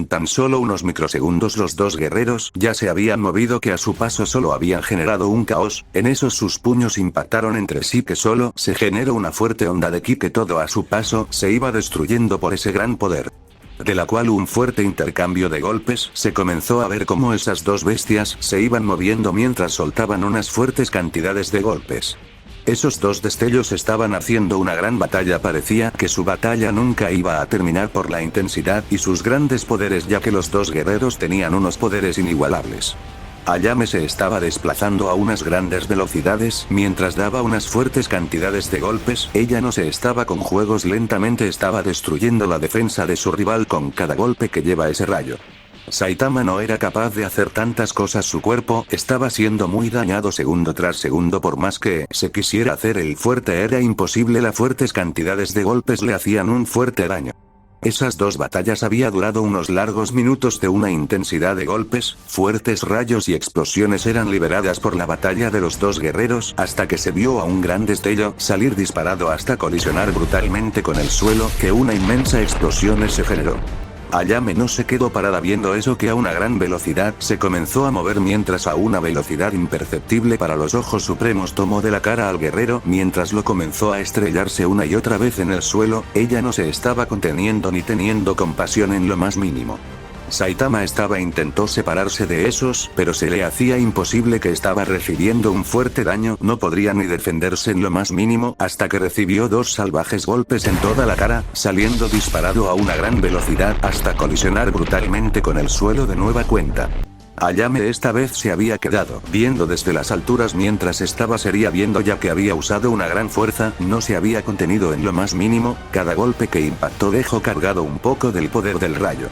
tan solo unos microsegundos los dos guerreros ya se habían movido que a su paso solo habían generado un caos, en esos sus puños impactaron entre sí que solo se generó una fuerte onda de ki que todo a su paso se iba destruyendo por ese gran poder. De la cual un fuerte intercambio de golpes se comenzó a ver cómo esas dos bestias se iban moviendo mientras soltaban unas fuertes cantidades de golpes. Esos dos destellos estaban haciendo una gran batalla, parecía que su batalla nunca iba a terminar por la intensidad y sus grandes poderes, ya que los dos guerreros tenían unos poderes inigualables. Ayame se estaba desplazando a unas grandes velocidades mientras daba unas fuertes cantidades de golpes, ella no se estaba con juegos, lentamente estaba destruyendo la defensa de su rival con cada golpe que lleva ese rayo. Saitama no era capaz de hacer tantas cosas, su cuerpo estaba siendo muy dañado segundo tras segundo, por más que se quisiera hacer el fuerte era imposible, las fuertes cantidades de golpes le hacían un fuerte daño. Esas dos batallas había durado unos largos minutos de una intensidad de golpes, fuertes rayos y explosiones eran liberadas por la batalla de los dos guerreros hasta que se vio a un gran destello salir disparado hasta colisionar brutalmente con el suelo, que una inmensa explosión se generó. Ayame no se quedó parada viendo eso, que a una gran velocidad se comenzó a mover mientras a una velocidad imperceptible para los ojos supremos tomó de la cara al guerrero mientras lo comenzó a estrellarse una y otra vez en el suelo, ella no se estaba conteniendo ni teniendo compasión en lo más mínimo. Saitama intentó separarse de esos, pero se le hacía imposible, que estaba recibiendo un fuerte daño, no podría ni defenderse en lo más mínimo, hasta que recibió dos salvajes golpes en toda la cara, saliendo disparado a una gran velocidad hasta colisionar brutalmente con el suelo de nueva cuenta. Ayame esta vez se había quedado viendo desde las alturas mientras sería viendo, ya que había usado una gran fuerza, no se había contenido en lo más mínimo, cada golpe que impactó dejó cargado un poco del poder del rayo.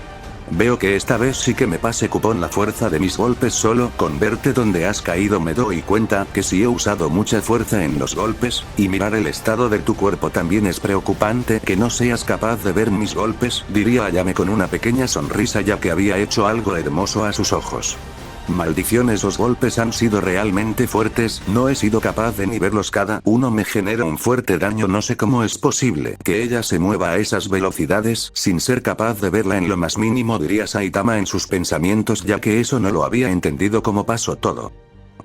Veo que esta vez sí que me pase cupón la fuerza de mis golpes, solo con verte donde has caído me doy cuenta que si he usado mucha fuerza en los golpes, y mirar el estado de tu cuerpo también es preocupante que no seas capaz de ver mis golpes, diría Ayame con una pequeña sonrisa, ya que había hecho algo hermoso a sus ojos. Maldición, esos golpes han sido realmente fuertes, no he sido capaz de ni verlos, cada uno me genera un fuerte daño, no sé cómo es posible que ella se mueva a esas velocidades sin ser capaz de verla en lo más mínimo, diría Saitama en sus pensamientos, ya que eso no lo había entendido cómo pasó todo.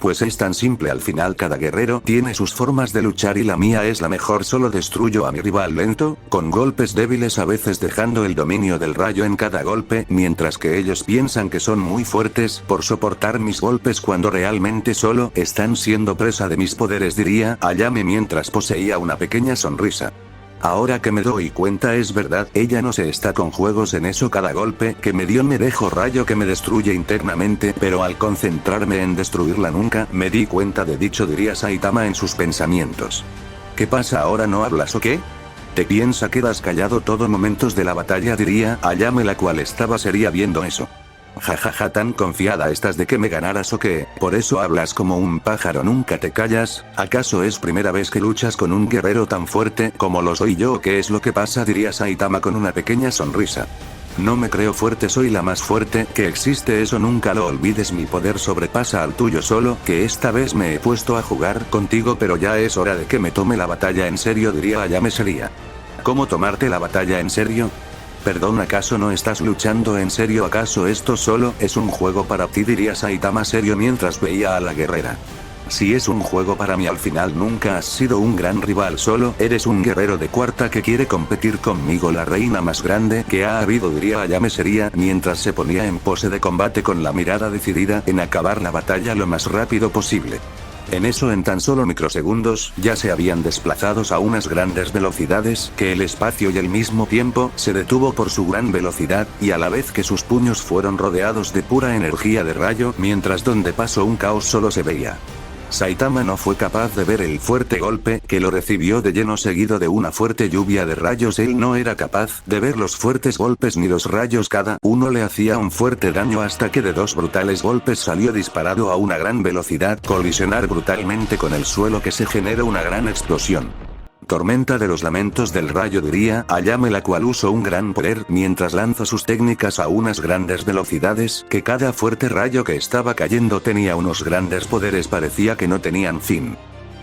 Pues es tan simple, al final cada guerrero tiene sus formas de luchar y la mía es la mejor, solo destruyo a mi rival lento, con golpes débiles, a veces dejando el dominio del rayo en cada golpe, mientras que ellos piensan que son muy fuertes por soportar mis golpes cuando realmente solo están siendo presa de mis poderes, diría Ayame mientras poseía una pequeña sonrisa. Ahora que me doy cuenta es verdad, ella no se está con juegos en eso, cada golpe que me dio me dejó rayo que me destruye internamente, pero al concentrarme en destruirla nunca me di cuenta de dicho, diría Saitama en sus pensamientos. ¿Qué pasa ahora, no hablas o qué? ¿Te piensa quedas callado todo momentos de la batalla?, diría Ayame, la cual estaba seria viendo eso. Jajaja, tan confiada estás de que me ganaras o qué, por eso hablas como un pájaro, nunca te callas, ¿acaso es primera vez que luchas con un guerrero tan fuerte como lo soy yo o qué es lo que pasa?, diría Saitama con una pequeña sonrisa. No me creo fuerte, soy la más fuerte que existe, eso nunca lo olvides, mi poder sobrepasa al tuyo, solo que esta vez me he puesto a jugar contigo, pero ya es hora de que me tome la batalla en serio, diría Ayame seria. ¿Cómo tomarte la batalla en serio? Perdón, ¿acaso no estás luchando en serio? ¿Acaso esto solo es un juego para ti?, diría Saitama serio mientras veía a la guerrera. Si es un juego para mí, al final nunca has sido un gran rival, solo eres un guerrero de cuarta que quiere competir conmigo, la reina más grande que ha habido, diría Ayame seria mientras se ponía en pose de combate con la mirada decidida en acabar la batalla lo más rápido posible. En eso, en tan solo microsegundos, ya se habían desplazado a unas grandes velocidades, que el espacio y el mismo tiempo se detuvo por su gran velocidad, y a la vez que sus puños fueron rodeados de pura energía de rayo, mientras donde pasó un caos solo se veía. Saitama no fue capaz de ver el fuerte golpe que lo recibió de lleno, seguido de una fuerte lluvia de rayos. Él no era capaz de ver los fuertes golpes ni los rayos, cada uno le hacía un fuerte daño, hasta que de dos brutales golpes salió disparado a una gran velocidad, colisionar brutalmente con el suelo, que se generó una gran explosión. Tormenta de los lamentos del rayo, diría Ayame, la cual usó un gran poder mientras lanzó sus técnicas a unas grandes velocidades, que cada fuerte rayo que estaba cayendo tenía unos grandes poderes, parecía que no tenían fin.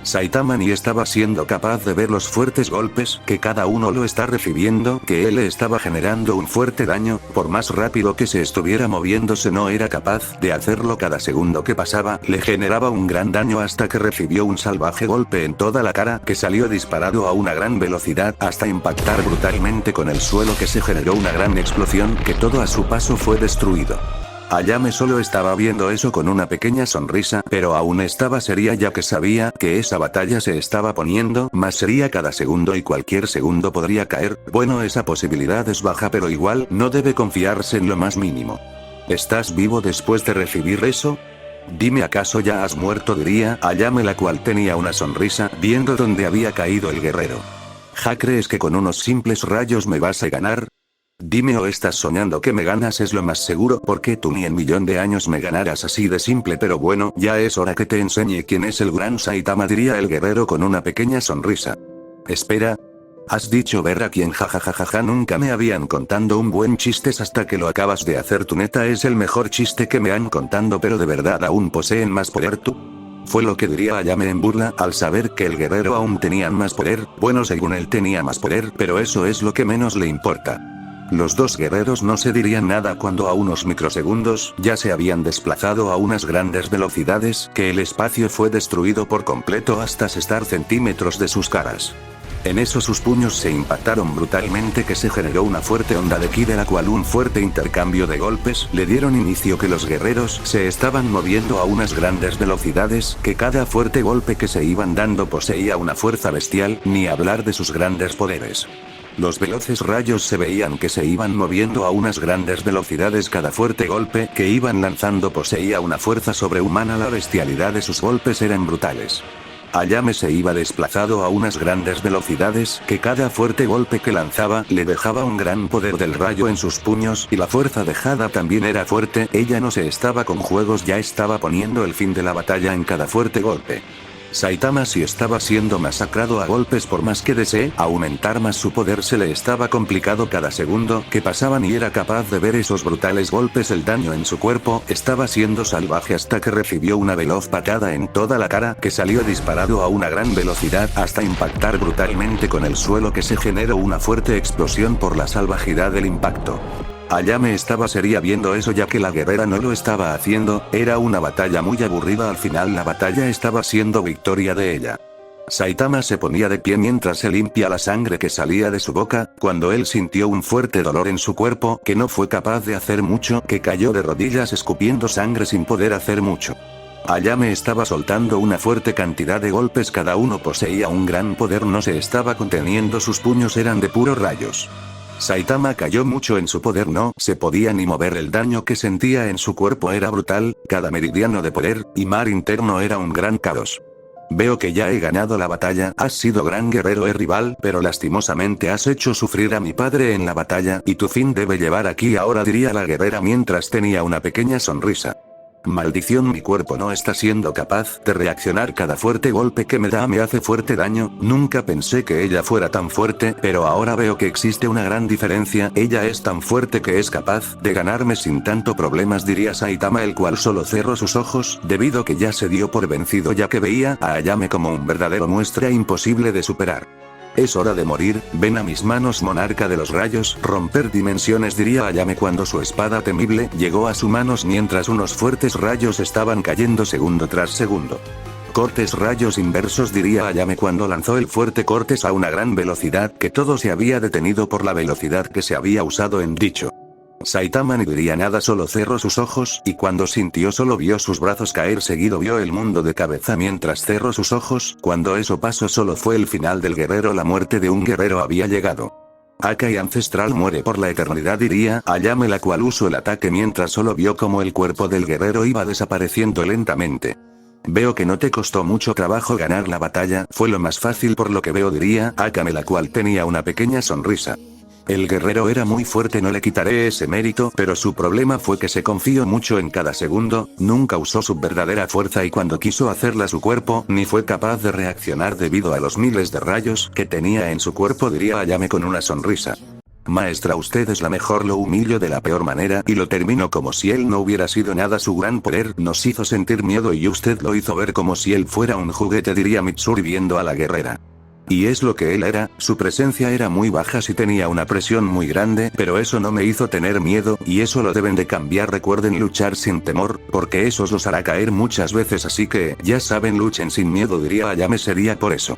Saitama ni estaba siendo capaz de ver los fuertes golpes que cada uno lo está recibiendo, que él le estaba generando un fuerte daño, por más rápido que se estuviera moviéndose no era capaz de hacerlo. Cada segundo que pasaba, le generaba un gran daño hasta que recibió un salvaje golpe en toda la cara que salió disparado a una gran velocidad hasta impactar brutalmente con el suelo, que se generó una gran explosión que todo a su paso fue destruido. Ayame solo estaba viendo eso con una pequeña sonrisa, pero aún estaba seria ya que sabía que esa batalla se estaba poniendo más seria cada segundo y cualquier segundo podría caer. Bueno, esa posibilidad es baja, pero igual no debe confiarse en lo más mínimo. ¿Estás vivo después de recibir eso? Dime, ¿acaso ya has muerto?, diría Ayame, la cual tenía una sonrisa viendo dónde había caído el guerrero. ¿Ja crees que con unos simples rayos me vas a ganar? Dime, ¿o estás soñando que me ganas? Es lo más seguro, porque tú ni en millón de años me ganarás así de simple. Pero bueno, ya es hora que te enseñe quién es el gran Saitama, diría el guerrero con una pequeña sonrisa. Espera. ¿Has dicho ver a quién? Jajajaja, nunca me habían contado un buen chistes hasta que lo acabas de hacer tú. Neta, es el mejor chiste que me han contado, pero de verdad aún poseen más poder tú. Fue lo que diría Ayame en burla al saber que el guerrero aún tenía más poder. Bueno, según él tenía más poder, pero eso es lo que menos le importa. Los dos guerreros no se dirían nada cuando a unos microsegundos ya se habían desplazado a unas grandes velocidades que el espacio fue destruido por completo hasta estar centímetros de sus caras. En eso sus puños se impactaron brutalmente, que se generó una fuerte onda de ki, de la cual un fuerte intercambio de golpes le dieron inicio, que los guerreros se estaban moviendo a unas grandes velocidades, que cada fuerte golpe que se iban dando poseía una fuerza bestial, ni hablar de sus grandes poderes. Los veloces rayos se veían que se iban moviendo a unas grandes velocidades, cada fuerte golpe que iban lanzando poseía una fuerza sobrehumana, la bestialidad de sus golpes eran brutales. Ayame se iba desplazado a unas grandes velocidades, que cada fuerte golpe que lanzaba le dejaba un gran poder del rayo en sus puños, y la fuerza dejada también era fuerte. Ella no se estaba con juegos, ya estaba poniendo el fin de la batalla en cada fuerte golpe. Saitama sí estaba siendo masacrado a golpes, por más que desee aumentar más su poder se le estaba complicado cada segundo que pasaba, ni era capaz de ver esos brutales golpes. El daño en su cuerpo estaba siendo salvaje hasta que recibió una veloz patada en toda la cara que salió disparado a una gran velocidad hasta impactar brutalmente con el suelo, que se generó una fuerte explosión por la salvajidad del impacto. Ayame estaba seria viendo eso, ya que la guerrera no lo estaba haciendo. Era una batalla muy aburrida. Al final la batalla estaba siendo victoria de ella. Saitama se ponía de pie mientras se limpia la sangre que salía de su boca, cuando él sintió un fuerte dolor en su cuerpo que no fue capaz de hacer mucho, que cayó de rodillas escupiendo sangre sin poder hacer mucho. Ayame estaba soltando una fuerte cantidad de golpes, cada uno poseía un gran poder, no se estaba conteniendo, sus puños eran de puros rayos. Saitama cayó mucho en su poder, no se podía ni mover, el daño que sentía en su cuerpo era brutal, cada meridiano de poder y mar interno era un gran caos. Veo que ya he ganado la batalla, has sido gran guerrero, rival, pero lastimosamente has hecho sufrir a mi padre en la batalla, y tu fin debe llevar aquí ahora, diría la guerrera mientras tenía una pequeña sonrisa. Maldición, mi cuerpo no está siendo capaz de reaccionar, cada fuerte golpe que me da me hace fuerte daño. Nunca pensé que ella fuera tan fuerte, pero ahora veo que existe una gran diferencia. Ella es tan fuerte que es capaz de ganarme sin tanto problemas, diría Saitama, el cual solo cerró sus ojos debido que ya se dio por vencido, ya que veía a Ayame como un verdadero muestra imposible de superar. Es hora de morir, ven a mis manos, monarca de los rayos, romper dimensiones, diría Ayame cuando su espada temible llegó a sus manos mientras unos fuertes rayos estaban cayendo segundo tras segundo. Cortes rayos inversos, diría Ayame cuando lanzó el fuerte cortes a una gran velocidad, que todo se había detenido por la velocidad que se había usado en dicho. Saitama ni diría nada, solo cerró sus ojos, y cuando sintió solo vio sus brazos caer, seguido vio el mundo de cabeza mientras cerró sus ojos. Cuando eso pasó solo fue el final del guerrero, la muerte de un guerrero había llegado. Akai ancestral muere por la eternidad, diría Ayame, la cual usó el ataque mientras solo vio como el cuerpo del guerrero iba desapareciendo lentamente. Veo que no te costó mucho trabajo ganar la batalla, fue lo más fácil por lo que veo, diría Akame, la cual tenía una pequeña sonrisa. El guerrero era muy fuerte, no le quitaré ese mérito, pero su problema fue que se confió mucho en cada segundo, nunca usó su verdadera fuerza y cuando quiso hacerla su cuerpo ni fue capaz de reaccionar debido a los miles de rayos que tenía en su cuerpo, diría Ayame con una sonrisa. Maestra, usted es la mejor. Lo humillo de la peor manera y lo terminó como si él no hubiera sido nada. Su gran poder nos hizo sentir miedo y usted lo hizo ver como si él fuera un juguete, diría Mitsuri viendo a la guerrera. Y es lo que él era, su presencia era muy baja, sí tenía una presión muy grande, pero eso no me hizo tener miedo, y eso lo deben de cambiar. Recuerden luchar sin temor, porque eso los hará caer muchas veces, así que, ya saben, luchen sin miedo, diría Ayame. Sería por eso.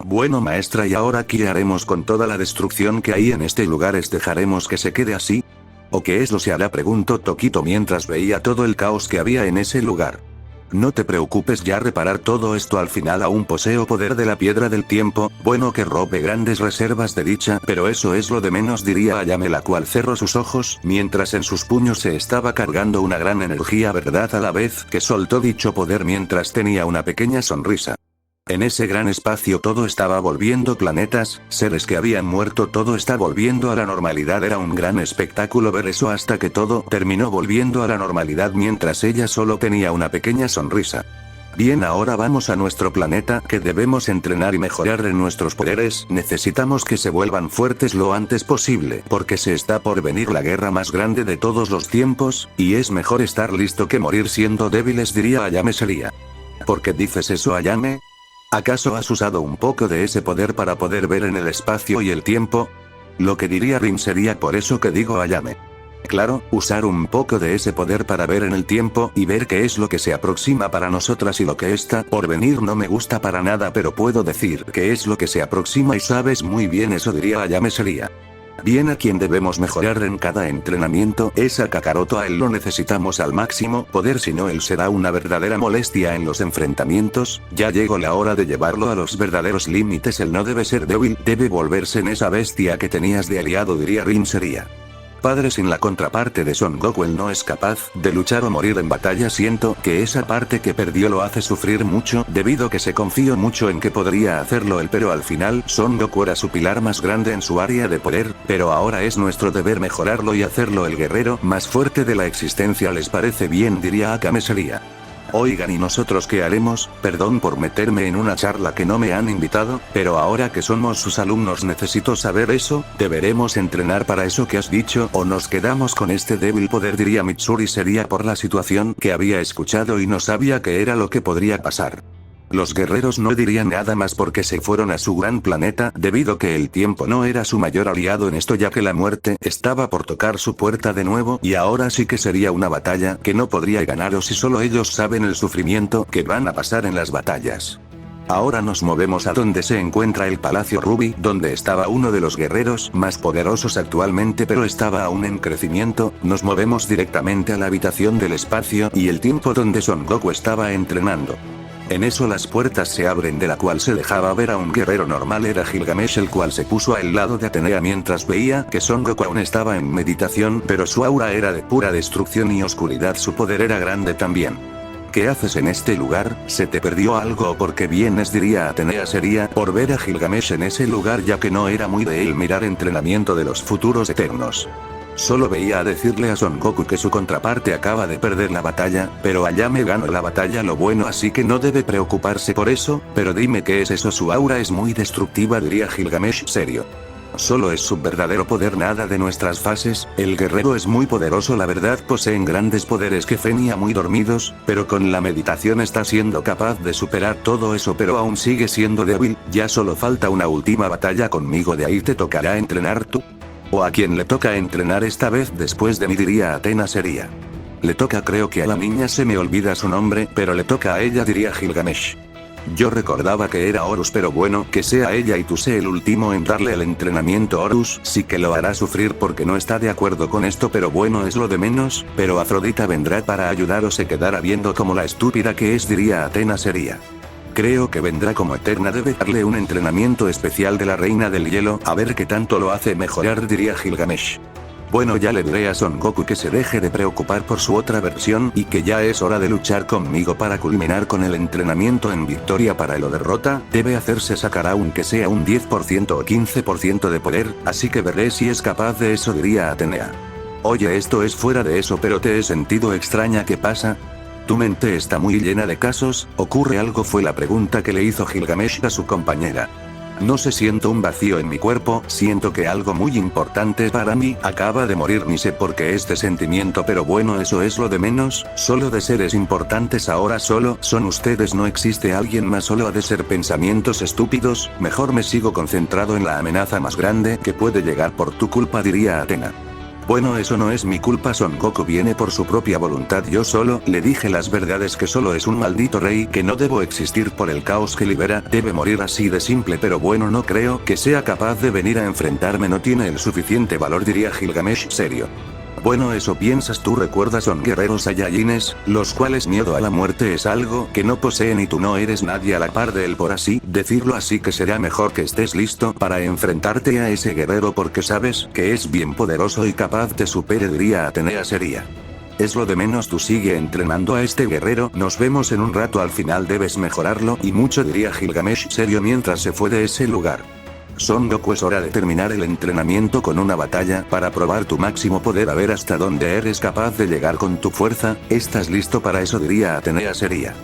Bueno, maestra, ¿y ahora qué haremos con toda la destrucción que hay en este lugar? ¿Es dejaremos que se quede así? ¿O qué es lo se hará?, preguntó Tokito mientras veía todo el caos que había en ese lugar. No te preocupes, ya reparar todo esto. Al final aún poseo poder de la piedra del tiempo, bueno que robe grandes reservas de dicha, pero eso es lo de menos, diría Ayame, la cual cerró sus ojos, mientras en sus puños se estaba cargando una gran energía, verdad, a la vez que soltó dicho poder mientras tenía una pequeña sonrisa. En ese gran espacio todo estaba volviendo planetas, seres que habían muerto, todo está volviendo a la normalidad. Era un gran espectáculo ver eso hasta que todo terminó volviendo a la normalidad mientras ella solo tenía una pequeña sonrisa. Bien, ahora vamos a nuestro planeta, que debemos entrenar y mejorar en nuestros poderes. Necesitamos que se vuelvan fuertes lo antes posible, porque se está por venir la guerra más grande de todos los tiempos, y es mejor estar listo que morir siendo débiles, diría Ayame. Sería. ¿Por qué dices eso, Ayame? ¿Acaso has usado un poco de ese poder para poder ver en el espacio y el tiempo? Lo que diría Rin. Sería por eso que digo, Ayame. Claro, usar un poco de ese poder para ver en el tiempo y ver qué es lo que se aproxima para nosotras y lo que está por venir. No me gusta para nada, pero puedo decir que es lo que se aproxima y sabes muy bien eso, diría Ayame. Sería. Bien, a quien debemos mejorar en cada entrenamiento es a Kakaroto. A él lo necesitamos al máximo poder, si no él será una verdadera molestia en los enfrentamientos. Ya llegó la hora de llevarlo a los verdaderos límites. Él no debe ser débil, debe volverse en esa bestia que tenías de aliado, diría Rin. Sería. Padre, sin la contraparte de Son Goku él no es capaz de luchar o morir en batalla. Siento que esa parte que perdió lo hace sufrir mucho, debido que se confió mucho en que podría hacerlo él, pero al final Son Goku era su pilar más grande en su área de poder, pero ahora es nuestro deber mejorarlo y hacerlo el guerrero más fuerte de la existencia. ¿Les parece bien?, diría Akame. Sería. Oigan, ¿y nosotros qué haremos? Perdón por meterme en una charla que no me han invitado, pero ahora que somos sus alumnos necesito saber eso. ¿Deberemos entrenar para eso que has dicho o nos quedamos con este débil poder?, diría Mitsuri. Sería por la situación que había escuchado y no sabía qué era lo que podría pasar. Los guerreros no dirían nada más porque se fueron a su gran planeta, debido que el tiempo no era su mayor aliado en esto, ya que la muerte estaba por tocar su puerta de nuevo, y ahora sí que sería una batalla que no podría ganaros y solo ellos saben el sufrimiento que van a pasar en las batallas. Ahora nos movemos a donde se encuentra el Palacio Ruby, donde estaba uno de los guerreros más poderosos actualmente, pero estaba aún en crecimiento. Nos movemos directamente a la habitación del espacio y el tiempo donde Son Goku estaba entrenando. En eso las puertas se abren, de la cual se dejaba ver a un guerrero normal. Era Gilgamesh, el cual se puso al lado de Atenea mientras veía que Son Goku aún estaba en meditación, pero su aura era de pura destrucción y oscuridad. Su poder era grande también. ¿Qué haces en este lugar? ¿Se te perdió algo o por qué vienes?, diría Atenea. Sería por ver a Gilgamesh en ese lugar, ya que no era muy de él mirar entrenamiento de los futuros eternos. Solo veía a decirle a Son Goku que su contraparte acaba de perder la batalla, pero Ayame ganó la batalla, lo bueno, así que no debe preocuparse por eso. Pero dime qué es eso, su aura es muy destructiva, diría Gilgamesh. Serio. Solo es su verdadero poder, nada de nuestras fases. El guerrero es muy poderoso, la verdad, poseen grandes poderes que venía muy dormidos, pero con la meditación está siendo capaz de superar todo eso, pero aún sigue siendo débil. Ya solo falta una última batalla conmigo, de ahí te tocará entrenar tú. ¿O a quién le toca entrenar esta vez después de mí?, diría Atena. Sería. Le toca, creo que a la niña, se me olvida su nombre, pero le toca a ella, diría Gilgamesh. Yo recordaba que era Horus, pero bueno, que sea ella y tú sé el último en darle el entrenamiento. Horus sí que lo hará sufrir porque no está de acuerdo con esto, pero bueno, es lo de menos. Pero Afrodita vendrá para ayudar o se quedará viendo como la estúpida que es, diría Atena. Sería. Creo que vendrá como eterna, debe darle un entrenamiento especial de la reina del hielo, a ver qué tanto lo hace mejorar, diría Gilgamesh. Bueno, ya le diré a Son Goku que se deje de preocupar por su otra versión y que ya es hora de luchar conmigo para culminar con el entrenamiento en victoria. Para el o derrota, debe hacerse sacar aunque sea un 10% o 15% de poder, así que veré si es capaz de eso, diría Atenea. Oye, esto es fuera de eso, pero te he sentido extraña, ¿qué pasa? ¿Tu mente está muy llena de casos? ¿Ocurre algo?, fue la pregunta que le hizo Gilgamesh a su compañera. No sé, siento un vacío en mi cuerpo, siento que algo muy importante para mí acaba de morir, ni sé por qué este sentimiento, pero bueno, eso es lo de menos. Solo de seres importantes ahora solo son ustedes, no existe alguien más, solo ha de ser pensamientos estúpidos. Mejor me sigo concentrado en la amenaza más grande que puede llegar por tu culpa, diría Athena. Bueno, eso no es mi culpa, Son Goku viene por su propia voluntad, yo solo le dije las verdades, que solo es un maldito rey, que no debo existir por el caos que libera, debe morir así de simple, pero bueno, no creo que sea capaz de venir a enfrentarme, no tiene el suficiente valor, diría Gilgamesh serio. Bueno, eso piensas tú, recuerda, son guerreros Saiyajines, los cuales miedo a la muerte es algo que no poseen y tú no eres nadie a la par de él, por así decirlo, así que será mejor que estés listo para enfrentarte a ese guerrero, porque sabes que es bien poderoso y capaz de supere, diría Atenea seria. Es lo de menos, tú sigue entrenando a este guerrero, nos vemos en un rato, al final debes mejorarlo y mucho, diría Gilgamesh serio mientras se fue de ese lugar. Son Goku, es hora de terminar el entrenamiento con una batalla para probar tu máximo poder, a ver hasta dónde eres capaz de llegar con tu fuerza. ¿Estás listo para eso?, diría Atenea seria.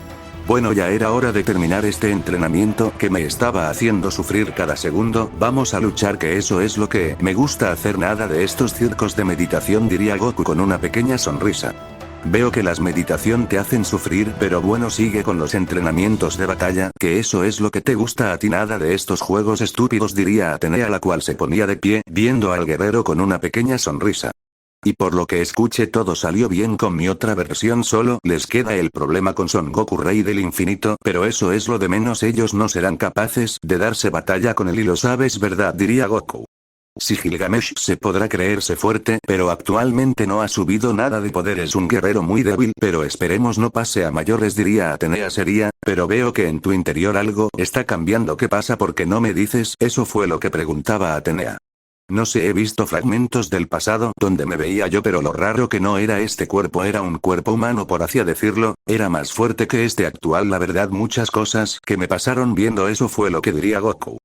Bueno, ya era hora de terminar este entrenamiento que me estaba haciendo sufrir cada segundo. Vamos a luchar, que eso es lo que me gusta hacer, nada de estos circos de meditación, diría Goku con una pequeña sonrisa. Veo que las meditación te hacen sufrir, pero bueno, sigue con los entrenamientos de batalla, que eso es lo que te gusta a ti, nada de estos juegos estúpidos, diría Atenea, la cual se ponía de pie, viendo al guerrero con una pequeña sonrisa. Y por lo que escuché, todo salió bien con mi otra versión, solo les queda el problema con Son Goku, rey del infinito, pero eso es lo de menos, ellos no serán capaces de darse batalla con él y lo sabes, ¿verdad?, diría Goku. Si Gilgamesh se podrá creerse fuerte, pero actualmente no ha subido nada de poder, es un guerrero muy débil, pero esperemos no pase a mayores, diría Atenea seria, pero veo que en tu interior algo está cambiando, ¿qué pasa? ¿Por qué no me dices? Eso fue lo que preguntaba Atenea. No sé, he visto fragmentos del pasado donde me veía yo, pero lo raro que no era este cuerpo, era un cuerpo humano por así decirlo, era más fuerte que este actual, la verdad muchas cosas que me pasaron viendo eso, fue lo que diría Goku.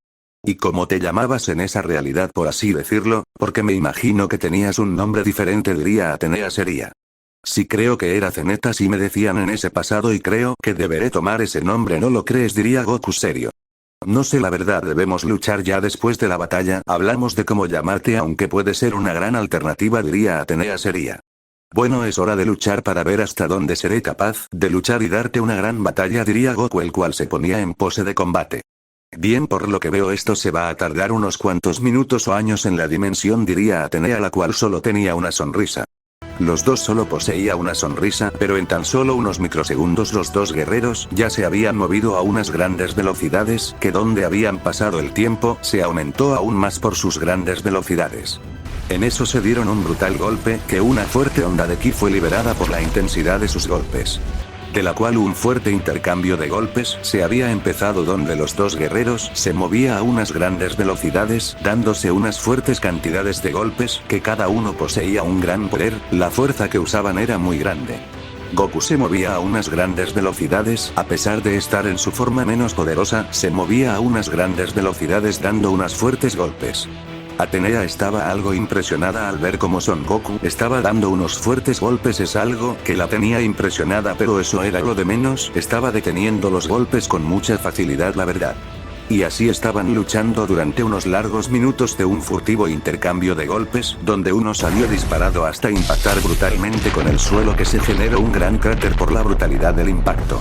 ¿Y cómo te llamabas en esa realidad, por así decirlo? Porque me imagino que tenías un nombre diferente, diría Atenea seria. Sí, creo que era Zeneta, así me decían en ese pasado, y creo que deberé tomar ese nombre, ¿no lo crees?, diría Goku serio. No sé, la verdad, debemos luchar ya después de la batalla, hablamos de cómo llamarte, aunque puede ser una gran alternativa, diría Atenea seria. Bueno, es hora de luchar para ver hasta dónde seré capaz de luchar y darte una gran batalla, diría Goku, el cual se ponía en pose de combate. Bien, por lo que veo esto se va a tardar unos cuantos minutos o años en la dimensión, diría Atenea, la cual solo tenía una sonrisa. Los dos solo poseía una sonrisa, pero en tan solo unos microsegundos los dos guerreros ya se habían movido a unas grandes velocidades, que donde habían pasado el tiempo se aumentó aún más por sus grandes velocidades. En eso se dieron un brutal golpe, que una fuerte onda de ki fue liberada por la intensidad de sus golpes. De la cual un fuerte intercambio de golpes se había empezado, donde los dos guerreros se movía a unas grandes velocidades, dándose unas fuertes cantidades de golpes, que cada uno poseía un gran poder, la fuerza que usaban era muy grande. Goku se movía a unas grandes velocidades, a pesar de estar en su forma menos poderosa, se movía a unas grandes velocidades dando unas fuertes golpes. Atenea estaba algo impresionada al ver cómo Son Goku estaba dando unos fuertes golpes, es algo que la tenía impresionada, pero eso era lo de menos, estaba deteniendo los golpes con mucha facilidad, la verdad. Y así estaban luchando durante unos largos minutos de un furtivo intercambio de golpes, donde uno salió disparado hasta impactar brutalmente con el suelo, que se generó un gran cráter por la brutalidad del impacto.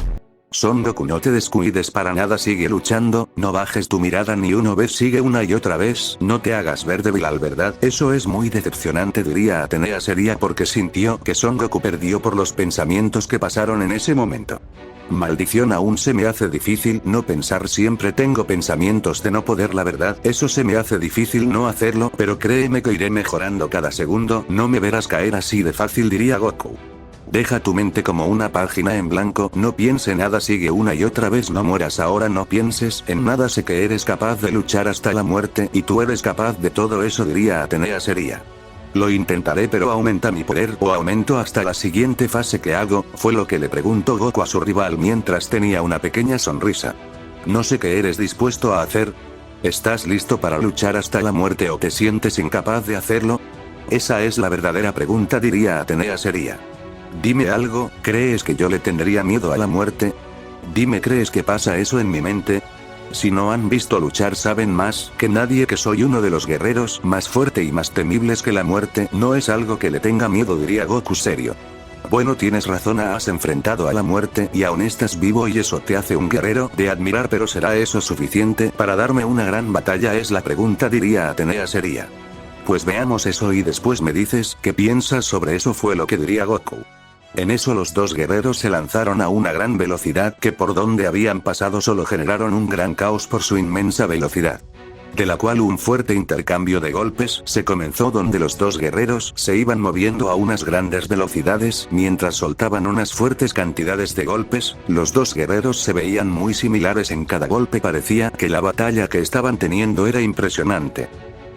Son Goku, no te descuides para nada, sigue luchando, no bajes tu mirada ni una vez, sigue una y otra vez, no te hagas ver débil, al verdad, eso es muy decepcionante, diría Atenea seria, porque sintió que Son Goku perdió por los pensamientos que pasaron en ese momento. Maldición, aún se me hace difícil no pensar, siempre tengo pensamientos de no poder, la verdad, eso se me hace difícil no hacerlo, pero créeme que iré mejorando cada segundo, no me verás caer así de fácil, diría Goku. Deja tu mente como una página en blanco, no piense nada, sigue una y otra vez, no mueras ahora, no pienses en nada, sé que eres capaz de luchar hasta la muerte, y tú eres capaz de todo eso, diría Atenea seria. Lo intentaré, pero aumenta mi poder o aumento hasta la siguiente fase que hago, fue lo que le preguntó Goku a su rival mientras tenía una pequeña sonrisa. No sé qué eres dispuesto a hacer. ¿Estás listo para luchar hasta la muerte o te sientes incapaz de hacerlo? Esa es la verdadera pregunta, diría Atenea seria. Dime algo, ¿crees que yo le tendría miedo a la muerte? Dime, ¿crees que pasa eso en mi mente? Si no han visto luchar saben más que nadie que soy uno de los guerreros más fuerte y más temibles que la muerte, no es algo que le tenga miedo, diría Goku serio. Bueno, tienes razón, has enfrentado a la muerte y aún estás vivo y eso te hace un guerrero de admirar, pero ¿será eso suficiente para darme una gran batalla? Es la pregunta, diría Atenea seria. Pues veamos eso y después me dices qué piensas sobre eso, fue lo que diría Goku. En eso los dos guerreros se lanzaron a una gran velocidad que por donde habían pasado solo generaron un gran caos por su inmensa velocidad. De la cual un fuerte intercambio de golpes se comenzó donde los dos guerreros se iban moviendo a unas grandes velocidades mientras soltaban unas fuertes cantidades de golpes. Los dos guerreros se veían muy similares en cada golpe, parecía que la batalla que estaban teniendo era impresionante.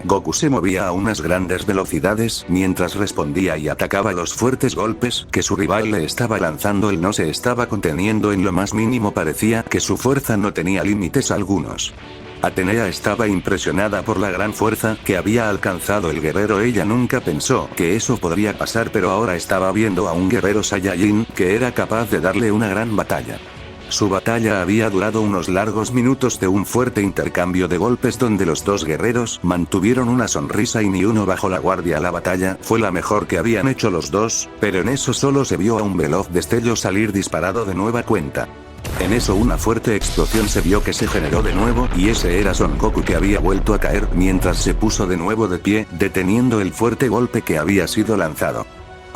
Goku se movía a unas grandes velocidades mientras respondía y atacaba los fuertes golpes que su rival le estaba lanzando. Él no se estaba conteniendo en lo más mínimo, parecía que su fuerza no tenía límites algunos. Atenea estaba impresionada por la gran fuerza que había alcanzado el guerrero. Ella nunca pensó que eso podría pasar, pero ahora estaba viendo a un guerrero Saiyajin que era capaz de darle una gran batalla. Su batalla había durado unos largos minutos de un fuerte intercambio de golpes donde los dos guerreros mantuvieron una sonrisa y ni uno bajó la guardia. La batalla fue la mejor que habían hecho los dos, pero en eso solo se vio a un veloz destello salir disparado de nueva cuenta. En eso una fuerte explosión se vio que se generó de nuevo y ese era Son Goku, que había vuelto a caer mientras se puso de nuevo de pie, deteniendo el fuerte golpe que había sido lanzado.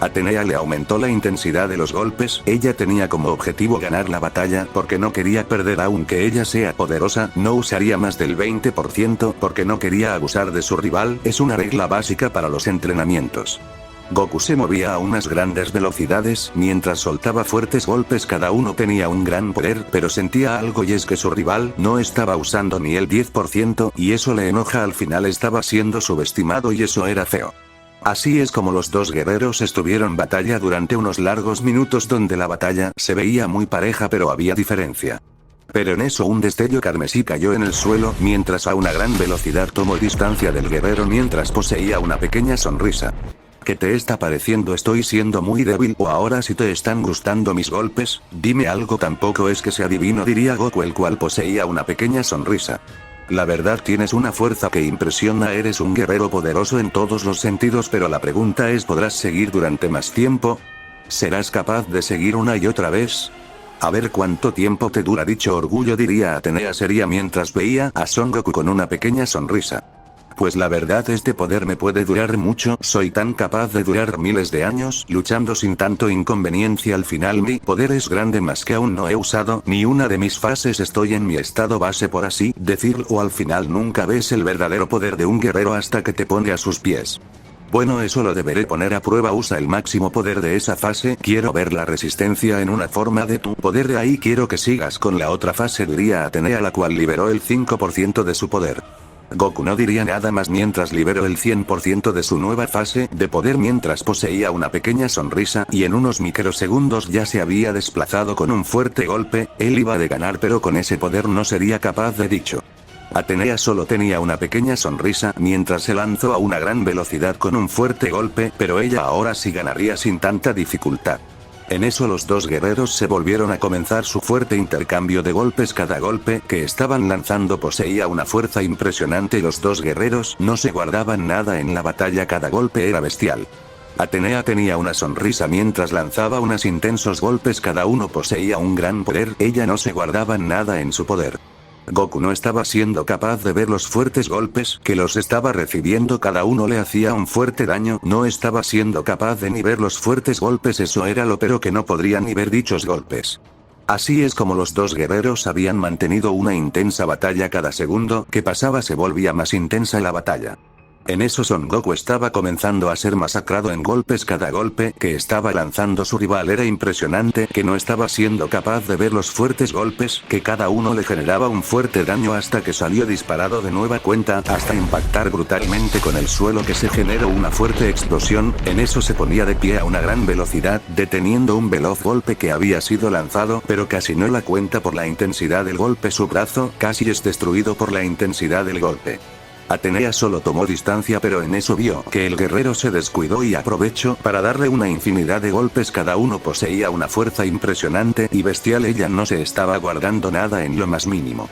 Atenea le aumentó la intensidad de los golpes. Ella tenía como objetivo ganar la batalla porque no quería perder, aunque ella sea poderosa, no usaría más del 20% porque no quería abusar de su rival. Es una regla básica para los entrenamientos. Goku se movía a unas grandes velocidades mientras soltaba fuertes golpes. Cada uno tenía un gran poder, pero sentía algo, y es que su rival no estaba usando ni el 10% y eso le enoja. Al final estaba siendo subestimado y eso era feo. Así es como los dos guerreros estuvieron batalla durante unos largos minutos donde la batalla se veía muy pareja, pero había diferencia. Pero en eso un destello carmesí cayó en el suelo mientras a una gran velocidad tomó distancia del guerrero mientras poseía una pequeña sonrisa. ¿Qué te está pareciendo? ¿Estoy siendo muy débil o ahora sí te están gustando mis golpes? Dime algo. Tampoco es que sea divino, diría Goku, el cual poseía una pequeña sonrisa. La verdad, tienes una fuerza que impresiona, eres un guerrero poderoso en todos los sentidos, pero la pregunta es, ¿podrás seguir durante más tiempo? ¿Serás capaz de seguir una y otra vez? A ver cuánto tiempo te dura dicho orgullo, diría Atenea seria mientras veía a Son Goku con una pequeña sonrisa. Pues la verdad, este poder me puede durar mucho, soy tan capaz de durar miles de años luchando sin tanto inconveniencia. Al final mi poder es grande, más que aún no he usado ni una de mis fases, estoy en mi estado base por así decirlo. Al final nunca ves el verdadero poder de un guerrero hasta que te pone a sus pies. Bueno, eso lo deberé poner a prueba. Usa el máximo poder de esa fase. Quiero ver la resistencia en una forma de tu poder, de ahí quiero que sigas con la otra fase, diría Atenea, la cual liberó el 5% de su poder. Goku no diría nada más mientras liberó el 100% de su nueva fase de poder mientras poseía una pequeña sonrisa y en unos microsegundos ya se había desplazado con un fuerte golpe. Él iba de ganar, pero con ese poder no sería capaz de dicho. Atenea solo tenía una pequeña sonrisa mientras se lanzó a una gran velocidad con un fuerte golpe, pero ella ahora sí ganaría sin tanta dificultad. En eso los dos guerreros se volvieron a comenzar su fuerte intercambio de golpes. Cada golpe que estaban lanzando poseía una fuerza impresionante y los dos guerreros no se guardaban nada en la batalla, cada golpe era bestial. Atenea tenía una sonrisa mientras lanzaba unos intensos golpes, cada uno poseía un gran poder, ella no se guardaba nada en su poder. Goku no estaba siendo capaz de ver los fuertes golpes que los estaba recibiendo, cada uno le hacía un fuerte daño, no estaba siendo capaz de ni ver los fuertes golpes, eso era lo peor, que no podría ni ver dichos golpes. Así es como los dos guerreros habían mantenido una intensa batalla, cada segundo que pasaba se volvía más intensa la batalla. En eso Son Goku estaba comenzando a ser masacrado en golpes, cada golpe que estaba lanzando su rival era impresionante, que no estaba siendo capaz de ver los fuertes golpes que cada uno le generaba un fuerte daño hasta que salió disparado de nueva cuenta hasta impactar brutalmente con el suelo, que se generó una fuerte explosión. En eso se ponía de pie a una gran velocidad, deteniendo un veloz golpe que había sido lanzado, pero casi no la cuenta por la intensidad del golpe, su brazo casi es destruido por la intensidad del golpe. Atenea solo tomó distancia, pero en eso vio que el guerrero se descuidó y aprovechó para darle una infinidad de golpes, cada uno poseía una fuerza impresionante y bestial, ella no se estaba guardando nada en lo más mínimo.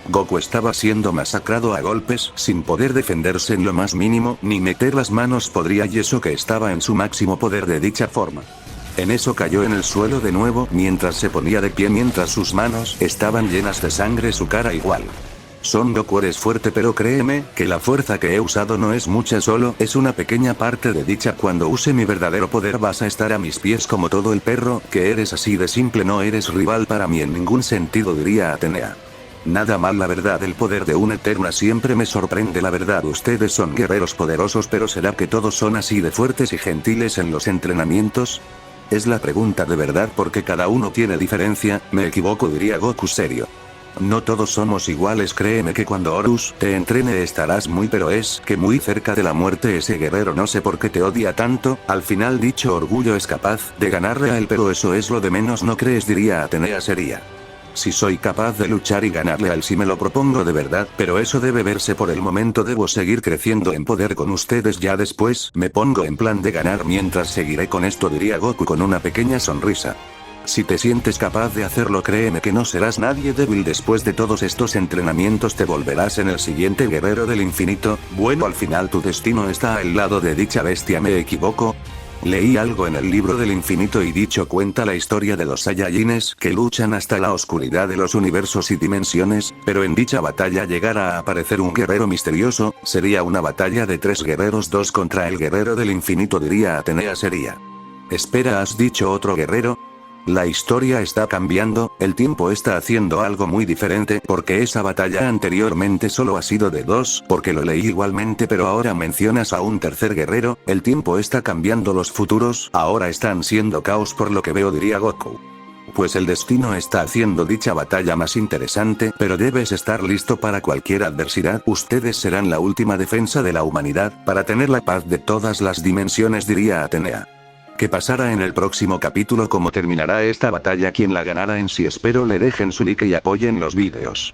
Goku estaba siendo masacrado a golpes sin poder defenderse en lo más mínimo ni meter las manos podría y eso que estaba en su máximo poder de dicha forma. En eso cayó en el suelo de nuevo mientras se ponía de pie mientras sus manos estaban llenas de sangre su cara igual. Son Goku eres fuerte pero créeme que la fuerza que he usado no es mucha solo es una pequeña parte de dicha cuando use mi verdadero poder vas a estar a mis pies como todo el perro que eres así de simple no eres rival para mí en ningún sentido diría Atenea. Nada mal la verdad el poder de una eterna siempre me sorprende la verdad ustedes son guerreros poderosos pero ¿será que todos son así de fuertes y gentiles en los entrenamientos? Es la pregunta de verdad porque cada uno tiene diferencia, me equivoco diría Goku serio. No todos somos iguales créeme que cuando Horus te entrene estarás muy pero es que muy cerca de la muerte ese guerrero no sé por qué te odia tanto, al final dicho orgullo es capaz de ganarle a él pero eso es lo de menos no crees diría Atenea seria. Si soy capaz de luchar y ganarle a él si me lo propongo de verdad, pero eso debe verse por el momento debo seguir creciendo en poder con ustedes ya después me pongo en plan de ganar mientras seguiré con esto diría Goku con una pequeña sonrisa. Si te sientes capaz de hacerlo créeme que no serás nadie débil después de todos estos entrenamientos te volverás en el siguiente guerrero del infinito, bueno al final tu destino está al lado de dicha bestia ¿me equivoco? Leí algo en el libro del infinito y dicho cuenta la historia de los Saiyajines que luchan hasta la oscuridad de los universos y dimensiones, pero en dicha batalla llegara a aparecer un guerrero misterioso, sería una batalla de 3 guerreros 2 contra el guerrero del infinito diría Atenea sería. Espera ¿has dicho otro guerrero? La historia está cambiando, el tiempo está haciendo algo muy diferente porque esa batalla anteriormente solo ha sido de 2 porque lo leí igualmente pero ahora mencionas a un tercer guerrero, el tiempo está cambiando los futuros ahora están siendo caos por lo que veo diría Goku. Pues el destino está haciendo dicha batalla más interesante pero debes estar listo para cualquier adversidad ustedes serán la última defensa de la humanidad para tener la paz de todas las dimensiones diría Atenea. ¿Qué pasará en el próximo capítulo? ¿Cómo terminará esta batalla? ¿Quién la ganará en sí? Espero le dejen su like y apoyen los vídeos.